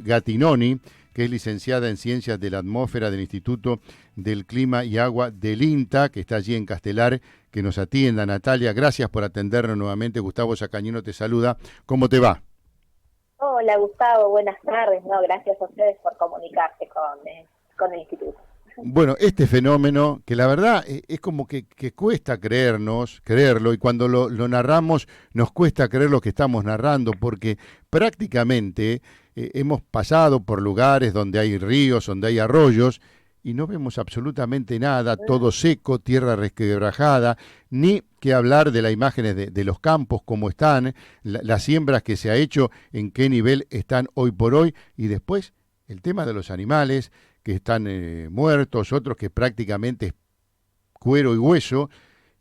Gattinoni, que es licenciada en Ciencias de la Atmósfera del Instituto del Clima y Agua del INTA, que está allí en Castelar, que nos atienda. Natalia, gracias por atendernos nuevamente. Gustavo Sacañino te saluda. ¿Cómo te va? Hola Gustavo, buenas tardes. No, gracias a ustedes por comunicarse con el instituto. Bueno, este fenómeno que la verdad es como que cuesta creerlo, y cuando lo narramos nos cuesta creer lo que estamos narrando, porque prácticamente hemos pasado por lugares donde hay ríos, donde hay arroyos, y no vemos absolutamente nada, todo seco, tierra resquebrajada, ni que hablar de las imágenes de los campos, cómo están, las siembras que se ha hecho, en qué nivel están hoy por hoy, y después el tema de los animales que están muertos, otros que prácticamente es cuero y hueso,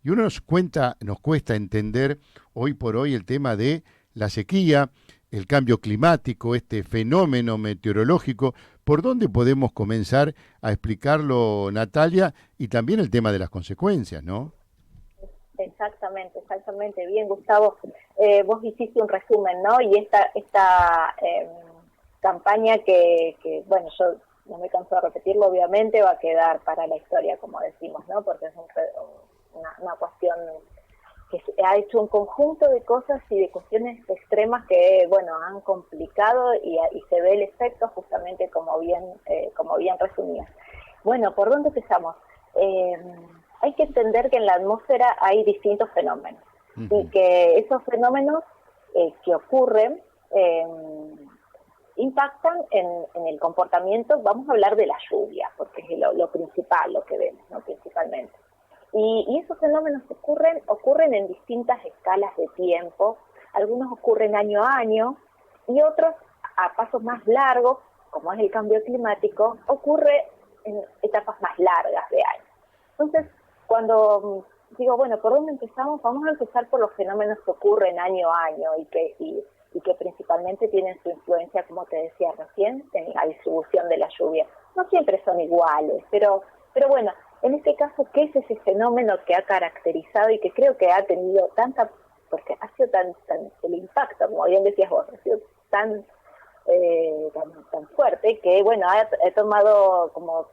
y uno nos cuesta entender hoy por hoy el tema de la sequía, el cambio climático, este fenómeno meteorológico. ¿Por dónde podemos comenzar a explicarlo, Natalia? Y también el tema de las consecuencias, ¿no? Exactamente. Bien, Gustavo, vos hiciste un resumen, ¿no? Y esta campaña que, bueno, yo no me canso de repetirlo, obviamente va a quedar para la historia, como decimos, ¿no? Porque es una cuestión que se ha hecho un conjunto de cosas y de cuestiones extremas que, bueno, han complicado y se ve el efecto justamente como bien resumías. Bueno, ¿por dónde empezamos? Hay que entender que en la atmósfera hay distintos fenómenos y que esos fenómenos que ocurren impactan en el comportamiento. Vamos a hablar de la lluvia, porque es lo principal, lo que vemos, ¿no? Principalmente. Y esos fenómenos ocurren en distintas escalas de tiempo. Algunos ocurren año a año y otros a pasos más largos, como es el cambio climático, ocurre en etapas más largas de años. Entonces, cuando digo, bueno, ¿por dónde empezamos? Vamos a empezar por los fenómenos que ocurren año a año y que principalmente tienen su influencia, como te decía recién, en la distribución de la lluvia. No siempre son iguales, pero bueno, en este caso, ¿qué es ese fenómeno que ha caracterizado y que creo que ha tenido porque ha sido tan el impacto, como bien decías vos, ha sido tan fuerte que, bueno, ha tomado como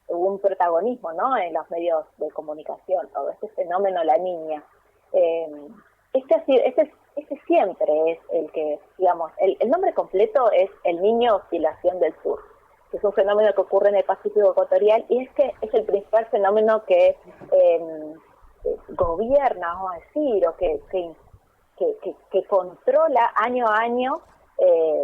un protagonismo, ¿no?, en los medios de comunicación, todo este fenómeno La Niña. Este siempre es el que, digamos, el nombre completo es El Niño Oscilación del Sur, que es un fenómeno que ocurre en el Pacífico Ecuatorial y es que es el principal fenómeno que gobierna, vamos a decir, o que controla año a año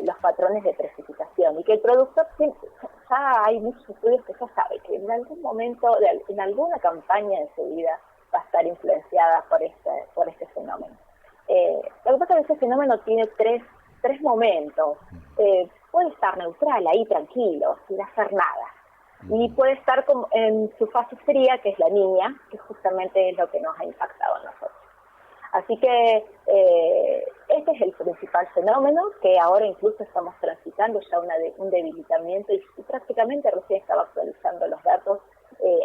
los patrones de precipitación, y que el productor, ya hay muchos estudios que ya saben que en algún momento, en alguna campaña de su vida, va a estar influenciada por este fenómeno. Lo que pasa es que ese fenómeno tiene tres momentos. Puede estar neutral, ahí tranquilo, sin hacer nada. Y puede estar como en su fase fría, que es La Niña, que justamente es lo que nos ha impactado a nosotros. Así que este es el principal fenómeno, que ahora incluso estamos transitando ya un debilitamiento y prácticamente recién estaba actualizando los datos,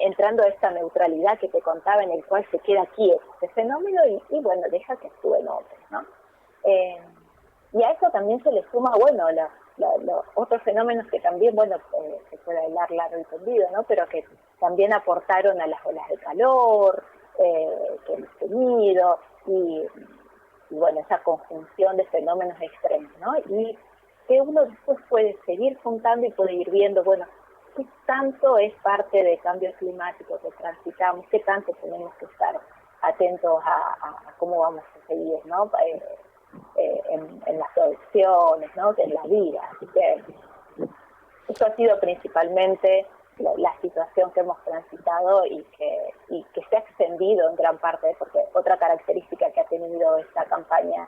entrando a esta neutralidad que te contaba, en el cual se queda quieto este fenómeno y bueno, deja que actúen otros, ¿no? Y a eso también se le suma, bueno, los otros fenómenos que también, bueno, se puede hablar largo y tendido, ¿no? Pero que también aportaron a las olas de calor que hemos tenido y bueno, esa conjunción de fenómenos extremos, ¿no? Y que uno después puede seguir juntando y puede ir viendo, bueno, qué tanto es parte del cambio climático que transitamos, qué tanto tenemos que estar atentos a cómo vamos a seguir, ¿no?, en las producciones, ¿no?, en la vida. Así que eso ha sido principalmente la situación que hemos transitado y que se ha extendido en gran parte, porque otra característica que ha tenido esta campaña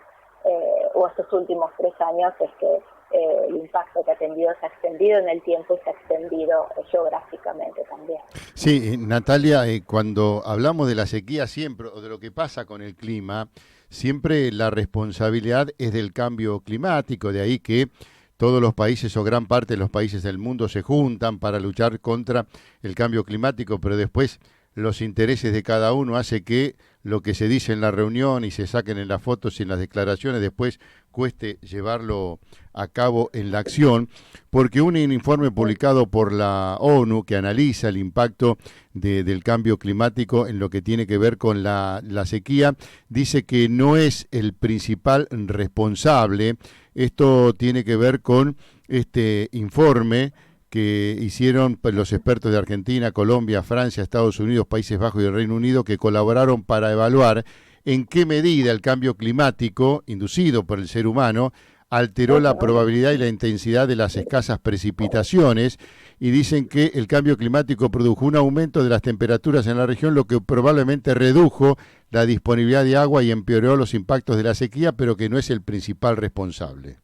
o estos últimos 3 años es que el impacto que ha tenido se ha extendido en el tiempo y se ha extendido geográficamente también. Sí, Natalia, cuando hablamos de la sequía siempre, o de lo que pasa con el clima, siempre la responsabilidad es del cambio climático, de ahí que todos los países o gran parte de los países del mundo se juntan para luchar contra el cambio climático, pero después los intereses de cada uno hace que lo que se dice en la reunión y se saquen en las fotos y en las declaraciones, después cueste llevarlo a cabo en la acción, porque un informe publicado por la ONU que analiza el impacto del cambio climático en lo que tiene que ver con la sequía, dice que no es el principal responsable. Esto tiene que ver con este informe que hicieron pues, los expertos de Argentina, Colombia, Francia, Estados Unidos, Países Bajos y el Reino Unido, que colaboraron para evaluar en qué medida el cambio climático, inducido por el ser humano, alteró la probabilidad y la intensidad de las escasas precipitaciones, y dicen que el cambio climático produjo un aumento de las temperaturas en la región, lo que probablemente redujo la disponibilidad de agua y empeoró los impactos de la sequía, pero que no es el principal responsable.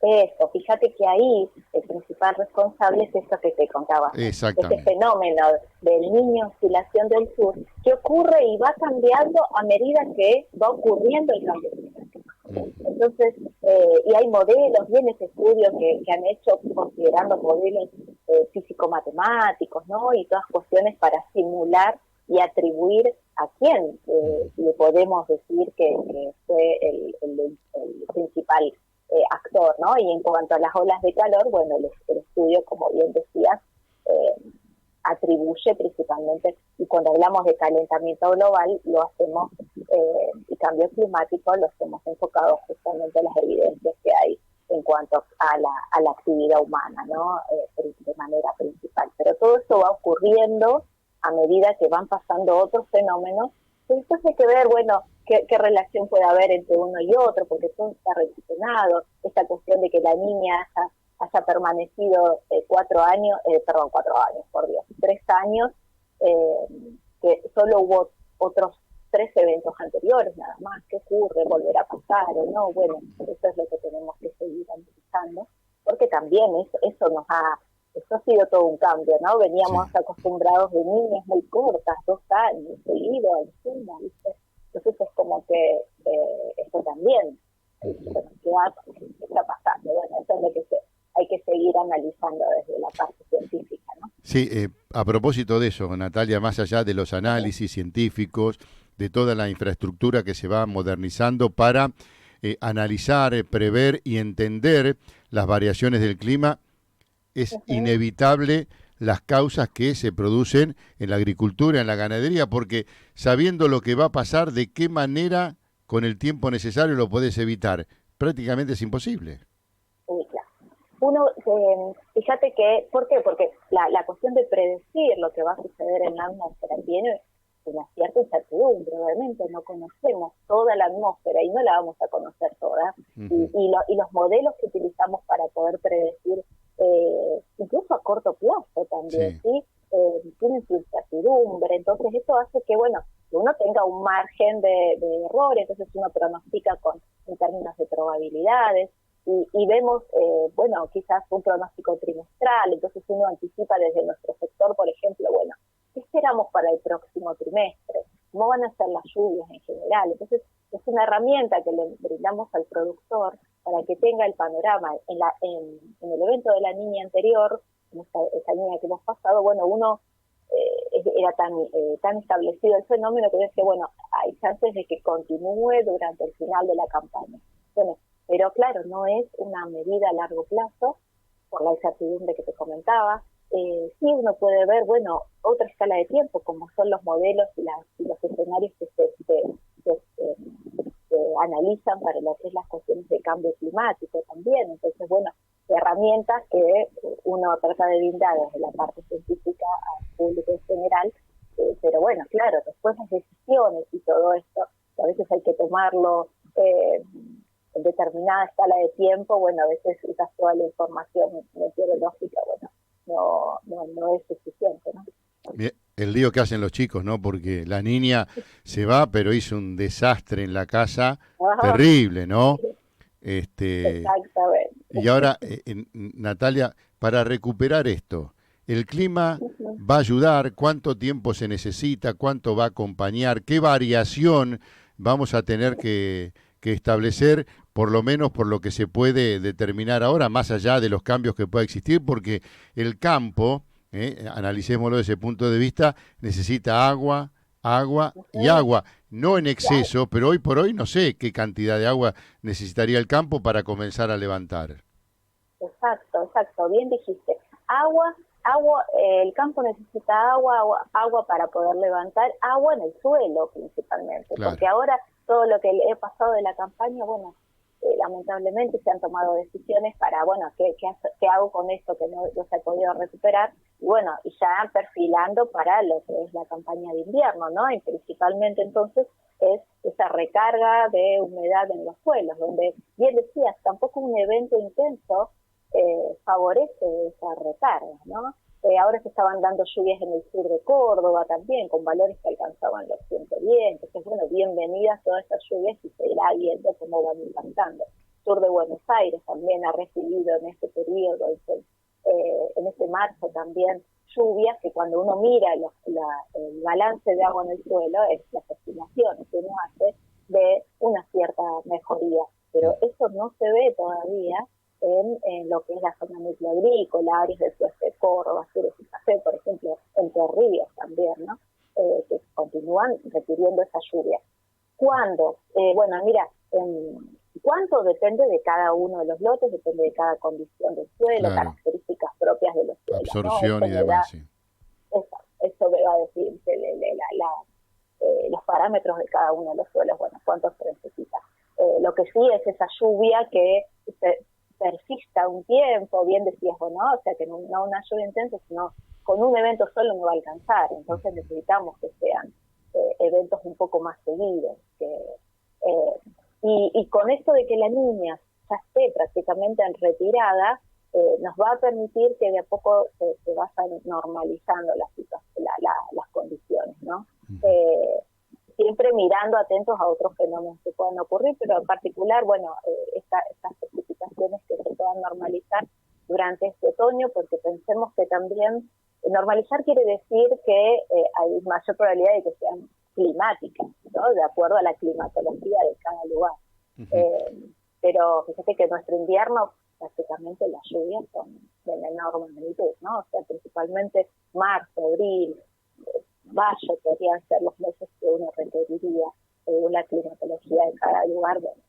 Eso, fíjate que ahí el principal responsable es esto que te contaba. Exactamente. Este fenómeno del Niño Oscilación del Sur, que ocurre y va cambiando a medida que va ocurriendo el cambio climático. Entonces, y hay modelos, bienes estudios que han hecho considerando modelos físico-matemáticos, ¿no? Y todas cuestiones para simular y atribuir a quién le podemos decir que fue el principal actor, ¿no? Y en cuanto a las olas de calor, bueno, el estudio, como bien decías, atribuye principalmente, y cuando hablamos de calentamiento global, lo hacemos, y cambio climático, lo hacemos enfocado justamente a las evidencias que hay en cuanto a la actividad humana, ¿no? De manera principal. Pero todo esto va ocurriendo a medida que van pasando otros fenómenos. Entonces hay que ver, bueno, qué relación puede haber entre uno y otro, porque todo está relacionado. Esta cuestión de que la niña haya permanecido 4 años, 3 años, que solo hubo otros 3 eventos anteriores nada más. ¿Qué ocurre? ¿Volverá a pasar o no? Bueno, eso es lo que tenemos que seguir analizando, porque también eso ha sido todo un cambio, ¿no? Veníamos acostumbrados de niñas muy cortas, 2 años, seguido, encima, ¿viste? Entonces es como que esto también, bueno, ¿qué está pasando? Bueno, eso es lo que hay que seguir analizando desde la parte científica, ¿no? Sí, a propósito de eso, Natalia, más allá de los análisis científicos, de toda la infraestructura que se va modernizando para analizar, prever y entender las variaciones del clima, es inevitable las causas que se producen en la agricultura, en la ganadería, porque sabiendo lo que va a pasar, ¿de qué manera con el tiempo necesario lo puedes evitar? Prácticamente es imposible. Sí, claro. Uno, fíjate que, ¿por qué? Porque la cuestión de predecir lo que va a suceder en la atmósfera tiene una cierta incertidumbre. Obviamente no conocemos toda la atmósfera y no la vamos a conocer toda. Y los modelos que utilizamos para poder predecir, incluso a corto plazo también, ¿sí? Tienen su incertidumbre. Entonces eso hace que, bueno, que uno tenga un margen de error. Entonces uno pronostica en términos de probabilidades. Y vemos, bueno, quizás un pronóstico trimestral. Entonces uno anticipa desde nuestro sector, por ejemplo, bueno, ¿qué esperamos para el próximo trimestre? ¿Cómo van a ser las lluvias en general? Entonces es una herramienta que le brindamos al productor para que tenga el panorama. En el evento de la niña anterior, esa niña que hemos pasado, bueno, uno era tan establecido el fenómeno que decía, bueno, hay chances de que continúe durante el final de la campaña. Bueno, pero claro, no es una medida a largo plazo, por la incertidumbre que te comentaba. Sí uno puede ver, bueno, otra escala de tiempo, como son los modelos y los escenarios que se analizan para lo que es las cuestiones de cambio climático también. Entonces, bueno, herramientas que uno trata de brindar desde la parte científica al público en general, pero bueno, claro, después las decisiones y todo esto, que a veces hay que tomarlo en determinada escala de tiempo, bueno, a veces usas toda la información meteorológica, bueno, no es suficiente, ¿no? Bien, el lío que hacen los chicos, ¿no? Porque la niña se va, pero hizo un desastre en la casa terrible, ¿no? Exactamente. Y ahora, Natalia, para recuperar esto, ¿el clima va a ayudar? ¿Cuánto tiempo se necesita? ¿Cuánto va a acompañar? ¿Qué variación vamos a tener que establecer, por lo menos por lo que se puede determinar ahora, más allá de los cambios que pueda existir? Porque el campo, analicémoslo desde ese punto de vista, necesita agua y agua. no en Claro, exceso, pero hoy por hoy no sé qué cantidad de agua necesitaría el campo para comenzar a levantar. exacto, exacto, bien dijiste. Agua, agua, el campo necesita agua para poder levantar, agua en el suelo principalmente, Claro, porque ahora todo lo que le he pasado de la campaña, bueno, lamentablemente se han tomado decisiones para, bueno, ¿qué hago con esto que no se ha podido recuperar? Y bueno, y ya perfilando para lo que es la campaña de invierno, ¿no? Y principalmente entonces es esa recarga de humedad en los suelos, donde, bien decías, tampoco un evento intenso favorece esa recarga, ¿no? Ahora se estaban dando lluvias en el sur de Córdoba también, con valores que alcanzaban los 110, entonces, bueno, bienvenidas todas estas lluvias y se irá viendo cómo van impactando. Sur de Buenos Aires también ha recibido en este periodo, en este marzo también, lluvias que cuando uno mira el balance de agua en el suelo, es las estimaciones que uno hace de una cierta mejoría, pero eso no se ve todavía en lo que es la zona núcleo agrícola, áreas del sur de Córdoba, sur de Café, por ejemplo, Entre Ríos también, ¿no? Que continúan requiriendo esa lluvia. ¿Cuándo? Bueno, mira, cuánto depende de cada uno de los lotes, depende de cada condición del suelo, claro. características propias de los suelos, ¿no? Absorción Esto y me da, demás, sí. eso me va a decir los parámetros de cada uno de los suelos, bueno, cuánto se necesita. Lo que sí es esa lluvia que persista un tiempo, bien decías vos, ¿no? O sea, que no una lluvia intensa, sino con un evento solo no va a alcanzar, entonces necesitamos que sean eventos un poco más seguidos. Y con esto de que la niña ya esté prácticamente en retirada, nos va a permitir que de a poco se vayan normalizando las condiciones, ¿no? Siempre mirando atentos a otros fenómenos que puedan ocurrir, pero en particular, bueno, estas precipitaciones que se puedan normalizar durante este otoño, porque pensemos que también normalizar quiere decir que hay mayor probabilidad de que sean climáticas, ¿no? De acuerdo a la climatología de cada lugar. Pero fíjate que nuestro invierno, prácticamente las lluvias son de menor magnitud, ¿no? O sea, principalmente marzo, abril, mayo podrían ser los meses que uno requeriría una climatología de cada lugar, bueno,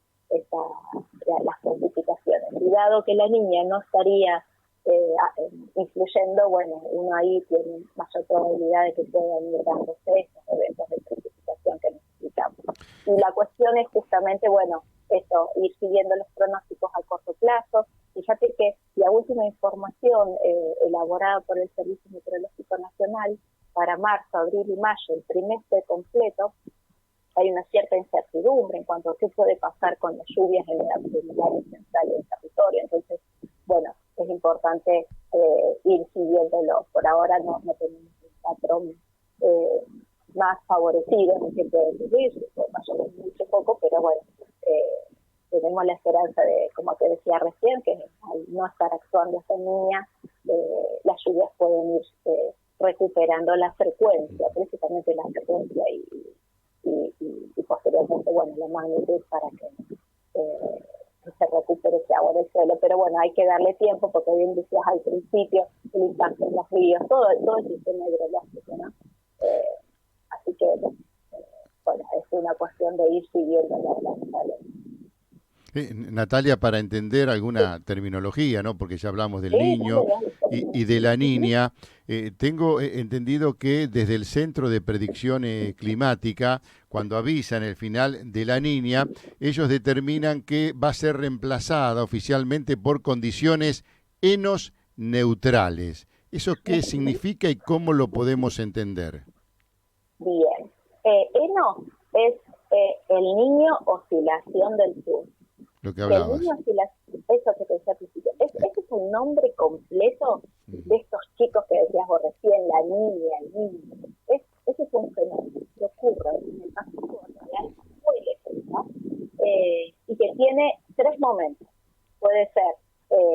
las precipitaciones. Y dado que la niña no estaría influyendo, bueno, uno ahí tiene mayor probabilidad de que puedan ir dándose estos eventos de precipitación que necesitamos. Y la cuestión es justamente, bueno, esto, ir siguiendo los pronósticos a corto plazo. Fíjate que la última información elaborada por el Servicio Meteorológico Nacional para marzo, abril y mayo, el trimestre completo, hay una cierta incertidumbre en cuanto a qué puede pasar con las lluvias en el área central del territorio. Entonces, bueno, es importante ir siguiéndolo. Por ahora no tenemos un patrón más favorecido en el que puede ocurrir, mayor o mucho poco, pero bueno, tenemos la esperanza de, como te decía recién, que al no estar actuando esta niña, las lluvias pueden ir recuperando la frecuencia, precisamente la frecuencia y posteriormente, bueno, la magnitud para que se recupere ese agua del suelo. Pero bueno, hay que darle tiempo porque bien decías al principio, el impacto en los ríos, todo el sistema hidrológico, ¿no? Así que, bueno, es una cuestión de ir siguiendo la Natalia, para entender alguna terminología, ¿no? Porque ya hablamos del sí, niño dale. y de la niña, tengo entendido que desde el Centro de Predicción Climática, cuando avisan el final de la niña, ellos determinan que va a ser reemplazada oficialmente por condiciones enos neutrales. ¿Eso qué significa y cómo lo podemos entender? Bien. ENO es el niño oscilación del sur. Lo que El niño hablabas. oscilación, eso que te decía al principio, ese es el nombre completo de estos chicos que decías vos recién, la niña, el niño. Ese es un fenómeno que ocurre en el Pacífico real muy lejos, ¿no? Y que tiene tres momentos. Puede ser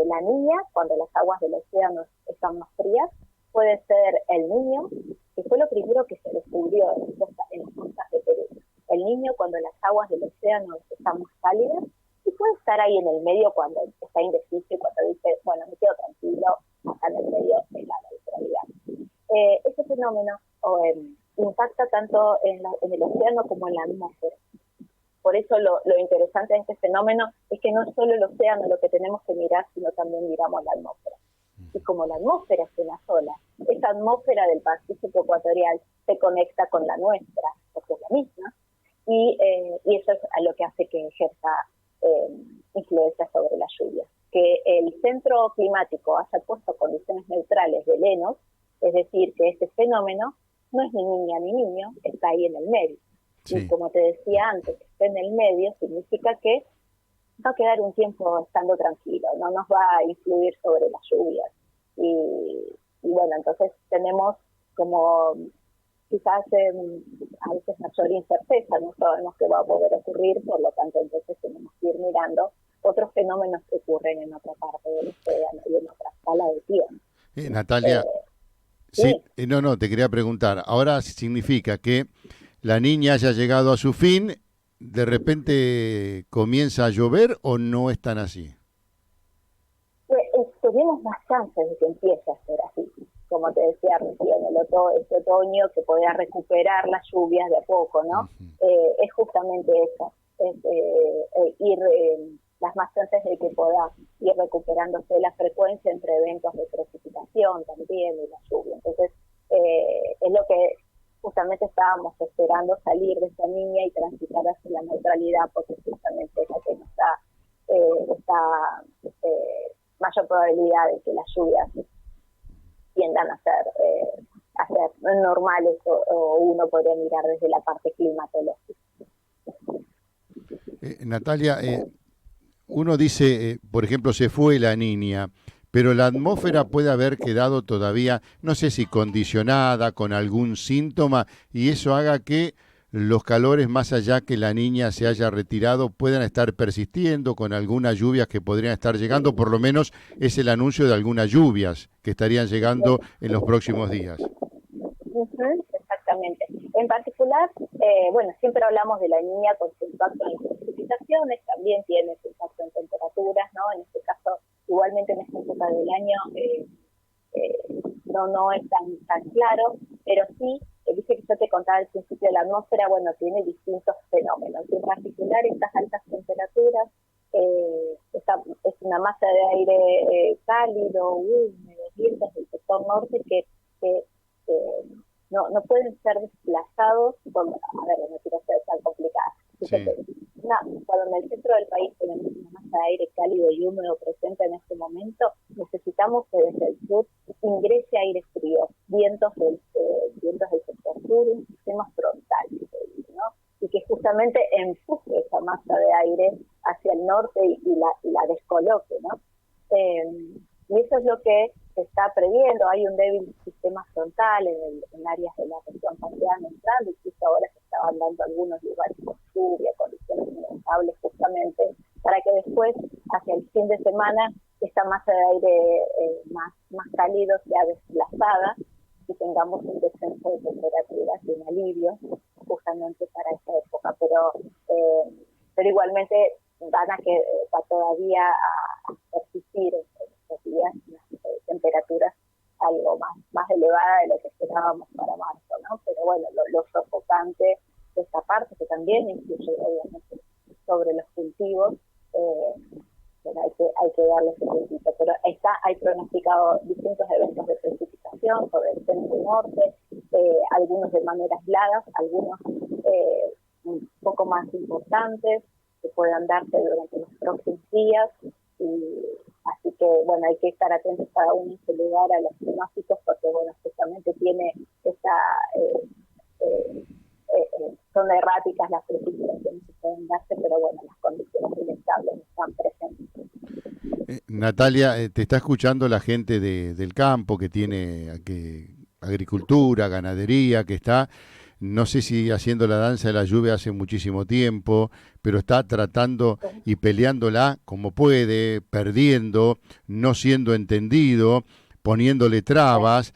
la niña, cuando las aguas del océano están más frías, puede ser el niño, que fue lo primero que se descubrió en las costas de Perú. El niño cuando las aguas del océano están más cálidas, y puede estar ahí en el medio cuando está indeciso y cuando dice, bueno, me quedo tranquilo, acá en el medio de la neutralidad. Ese fenómeno impacta tanto en el océano como en la atmósfera. Por eso lo interesante de este fenómeno es que no es solo el océano lo que tenemos que mirar, sino también miramos la atmósfera. Y como la atmósfera es una sola, esa atmósfera del Pacífico ecuatorial se conecta con la nuestra, porque es la misma, y eso es lo que hace que ejerza influencia sobre la lluvia. Que el centro climático haya puesto condiciones neutrales de Lenos, es decir, que este fenómeno no es ni niña ni niño, está ahí en el medio. Sí. Y como te decía antes, que esté en el medio significa que va a quedar un tiempo estando tranquilo, no nos va a influir sobre las lluvias. Y bueno, entonces tenemos como quizás a veces mayor incerteza, no sabemos qué va a poder ocurrir, por lo tanto entonces tenemos que ir mirando otros fenómenos que ocurren en otra parte del océano y en otra escala de tiempo. Natalia, sí, no, te quería preguntar, ahora significa que la niña haya llegado a su fin, ¿de repente comienza a llover o no es tan así? Tenemos más chances de que empiece a ser así, como te decía recién, este otoño que podía recuperar las lluvias de a poco, ¿no? Es justamente eso, es ir las más chances de que pueda ir recuperándose la frecuencia entre eventos de precipitación también y la lluvia. Entonces, es lo que justamente estábamos esperando, salir de esta niña y transitar hacia la neutralidad, porque justamente es la que nos da mayor probabilidad de que las lluvias tiendan a ser normales o uno podría mirar desde la parte climatológica. Natalia, uno dice, por ejemplo, se fue la niña, pero la atmósfera puede haber quedado todavía, no sé si condicionada con algún síntoma, y eso haga que los calores, más allá que la niña se haya retirado, puedan estar persistiendo con algunas lluvias que podrían estar llegando, por lo menos es el anuncio de algunas lluvias que estarían llegando en los próximos días. Exactamente. En particular, bueno, siempre hablamos de la niña con su impacto en las precipitaciones, también tiene su impacto en temperaturas, ¿no? En este caso, igualmente en esta época del año no es tan claro, pero sí, dice que yo te contaba al principio, la atmósfera, bueno, tiene distintos fenómenos, y en particular estas altas temperaturas, es una masa de aire cálido, húmedo, vientos del sector norte que no pueden ser desplazados por, no quiero ser tan complicada. Cuando en el centro del país tenemos una masa de aire cálido y húmedo presente en este momento, necesitamos que desde el sur ingrese aire frío, vientos del sector sur, un sistema frontal, ¿no? Y que justamente empuje esa masa de aire hacia el norte y la descoloque, ¿no? Y eso es lo que se está previendo. Hay un débil sistema frontal en áreas de la región pampeana entrando, incluso ahora se estaban dando algunos lugares con lluvia, condiciones inestables justamente, para que después, hacia el fin de semana, esta masa de aire más cálido sea desplazada y tengamos un descenso de temperaturas y un alivio justamente para esta época. Pero igualmente va todavía a persistir estos días las temperaturas algo más elevada de lo que esperábamos para marzo, ¿no? Pero bueno, lo sofocante de esta parte, que también incluye obviamente sobre los cultivos, bueno, hay que darle ese tiempito, pero hay pronosticado distintos eventos de precipitación sobre el centro norte, algunos de manera aislada, algunos un poco más importantes que puedan darse durante los próximos días, y así que bueno, hay que estar atentos cada uno en su lugar a los pronósticos, porque bueno, justamente tiene son erráticas las precipitaciones que pueden darse, pero bueno, las condiciones inestables están presentes. Natalia, te está escuchando la gente del campo que tiene agricultura, ganadería, que está, no sé si haciendo la danza de la lluvia hace muchísimo tiempo, pero está tratando y peleándola como puede, perdiendo, no siendo entendido, poniéndole trabas,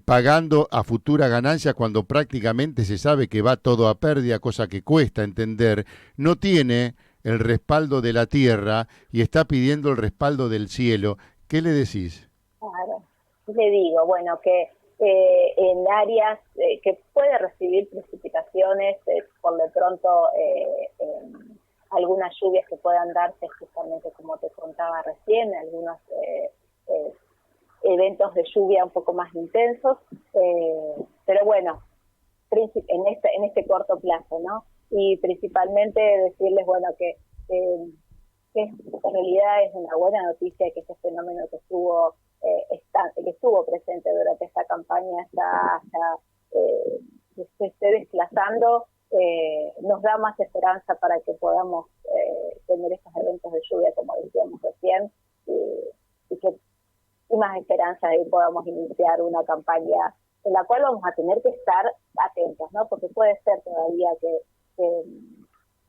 pagando a futura ganancia cuando prácticamente se sabe que va todo a pérdida, cosa que cuesta entender. No tiene el respaldo de la tierra y está pidiendo el respaldo del cielo. ¿Qué le decís? Claro, le digo, bueno, que en áreas que puede recibir precipitaciones, por de pronto algunas lluvias que puedan darse justamente como te contaba recién, algunos eventos de lluvia un poco más intensos, pero bueno, en este corto plazo, ¿no? Y principalmente decirles, bueno, que en realidad es una buena noticia que este fenómeno que estuvo presente durante esta campaña se esté desplazando, nos da más esperanza para que podamos tener estos eventos de lluvia, como decíamos recién, y más esperanza de que podamos iniciar una campaña en la cual vamos a tener que estar atentos, ¿no? Porque puede ser todavía que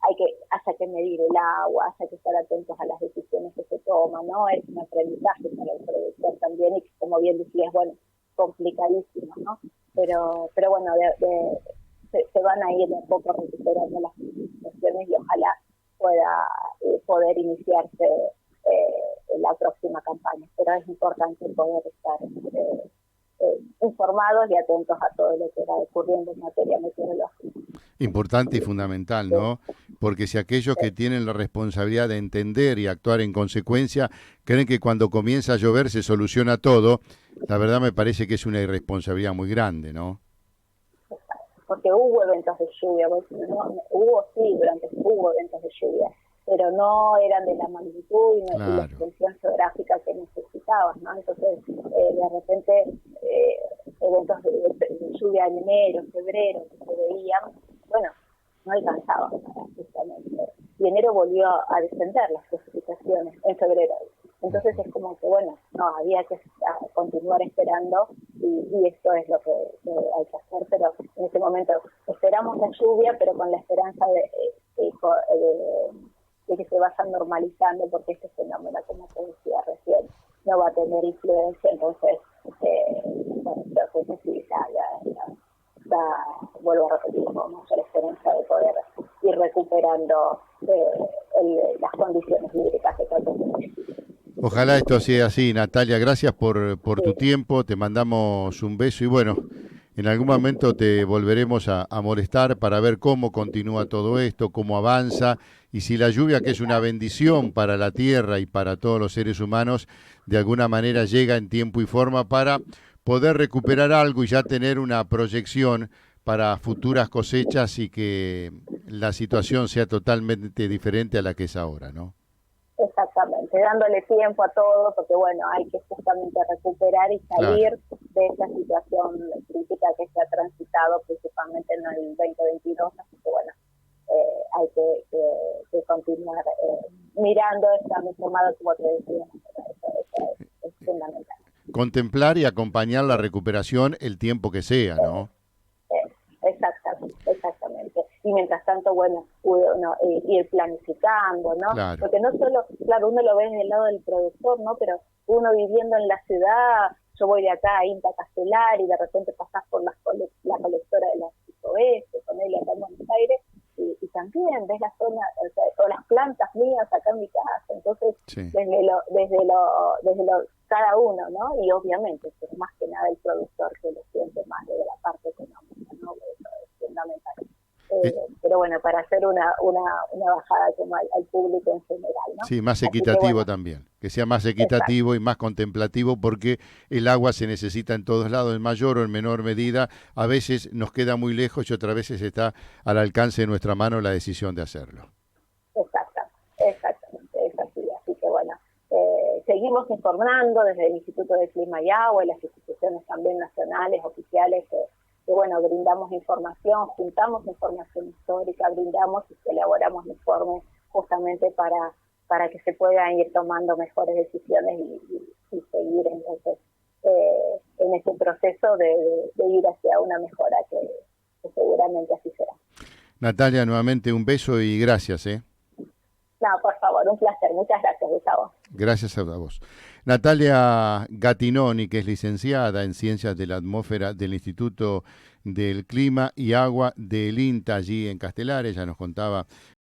haya que medir el agua, haya que estar atentos a las decisiones que se toman, ¿no? Es un aprendizaje para el productor también, y que, como bien decías, bueno, complicadísimo, ¿no? Pero bueno, se van a ir de a poco recuperando las situaciones y ojalá pueda poder iniciarse la próxima campaña. Pero es importante poder estar informados y atentos a todo lo que va ocurriendo en materia meteorológica. Importante y fundamental, ¿no? Porque si aquellos que tienen la responsabilidad de entender y actuar en consecuencia creen que cuando comienza a llover se soluciona todo, la verdad me parece que es una irresponsabilidad muy grande, ¿no? Porque hubo eventos de lluvia, hubo eventos de lluvia, pero no eran de la magnitud y la extensión geográfica que necesitaban, ¿no? Entonces, de repente, eventos de lluvia en enero, febrero, que se veían, bueno, no alcanzaban justamente. Y enero volvió a descender las precipitaciones, en febrero. Entonces es como que, bueno, no, había que continuar esperando y esto es lo que hay que hacer, pero en este momento esperamos la lluvia, pero con la esperanza de que se vaya normalizando, porque este fenómeno, como te decía recién, no va a tener influencia, entonces, bueno, creo que sí, vuelvo a repetir, con mayor esperanza de poder ir recuperando las condiciones hídricas que tanto se necesitan. Ojalá esto sea así, Natalia. Gracias por tu tiempo. Te mandamos un beso y bueno, en algún momento te volveremos a molestar para ver cómo continúa todo esto, cómo avanza y si la lluvia, que es una bendición para la tierra y para todos los seres humanos, de alguna manera llega en tiempo y forma para poder recuperar algo y ya tener una proyección para futuras cosechas y que la situación sea totalmente diferente a la que es ahora, ¿no? Exactamente, dándole tiempo a todo, porque bueno, hay que justamente recuperar y salir de esta situación crítica que se ha transitado principalmente en el 2022, así que bueno, hay que continuar mirando esta informada, como te decía, eso es fundamental. Contemplar y acompañar la recuperación el tiempo que sea, ¿no? Exactamente. Y mientras tanto, bueno, uno ir planificando, ¿no? Claro. Porque no solo, claro, uno lo ve desde el lado del productor, ¿no? Pero uno viviendo en la ciudad, yo voy de acá a Inta Castelar y de repente pasás por la colectora de la Oeste, ponele acá en Buenos Aires, y también ves la zona, o las plantas mías acá en mi casa, entonces sí. desde lo cada uno, ¿no? Y obviamente, pero más que nada el productor que lo siente más desde la parte económica, ¿no? Eso es fundamental. Pero bueno, para hacer una bajada como al público en general, ¿no? Sí, más equitativo también, que sea más equitativo y más contemplativo, porque el agua se necesita en todos lados, en mayor o en menor medida, a veces nos queda muy lejos y otras veces está al alcance de nuestra mano la decisión de hacerlo. Exactamente, es así que bueno, seguimos informando desde el Instituto de Clima y Agua y las instituciones también nacionales, oficiales, que bueno, brindamos información, juntamos información histórica, brindamos y elaboramos informes justamente para que se puedan ir tomando mejores decisiones y seguir entonces en ese proceso de ir hacia una mejora que seguramente así será. Natalia, nuevamente un beso y gracias. No, por favor, un placer. Muchas gracias, Gustavo. Gracias a vos. Natalia Gattinoni, que es licenciada en Ciencias de la Atmósfera del Instituto del Clima y Agua del INTA allí en Castelar, ella nos contaba